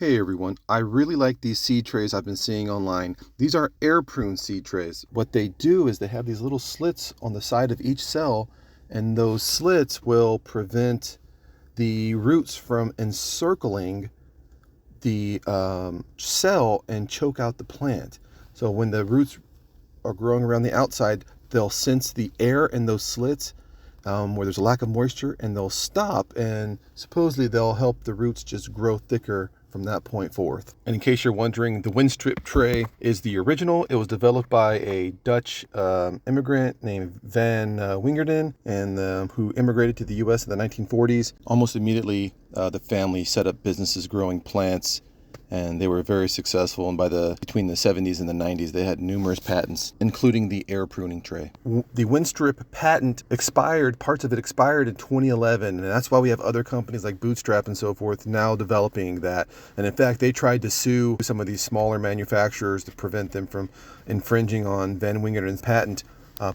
Hey everyone, I really like these seed trays I've been seeing online. These are air prune seed trays. What they do is they have these little slits on the side of each cell, and those slits will prevent the roots from encircling the cell and choke out the plant. So when the roots are growing around the outside, they'll sense the air in those slits where there's a lack of moisture, and they'll stop, and supposedly they'll help the roots just grow thicker from that point forth. And in case you're wondering, the Windstrip tray is the original. It was developed by a Dutch immigrant named Van Wingerden, and who immigrated to the US in the 1940s. Almost immediately, the family set up businesses growing plants, and they were very successful. And between the 70s and the 90s, they had numerous patents, including the air pruning tray. The Windstrip patent expired, parts of it expired in 2011, and that's why we have other companies like Bootstrap and so forth now developing that. And in fact, they tried to sue some of these smaller manufacturers to prevent them from infringing on Van Wingerden's patent.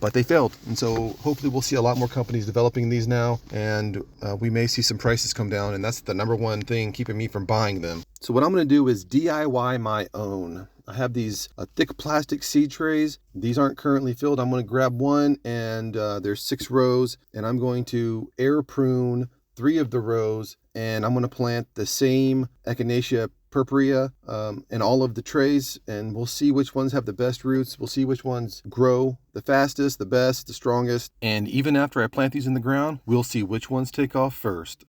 But they failed, and so hopefully we'll see a lot more companies developing these now, and we may see some prices come down, and that's the number one thing keeping me from buying them. So what I'm going to do is DIY my own. I have these thick plastic seed trays. These aren't currently filled. I'm going to grab one, and there's 6 rows, and I'm going to air prune 3 of the rows, and I'm going to plant the same Echinacea purpurea in all of the trays, and we'll see which ones have the best roots. We'll see which ones grow the fastest, the best, the strongest. And even after I plant these in the ground, we'll see which ones take off first.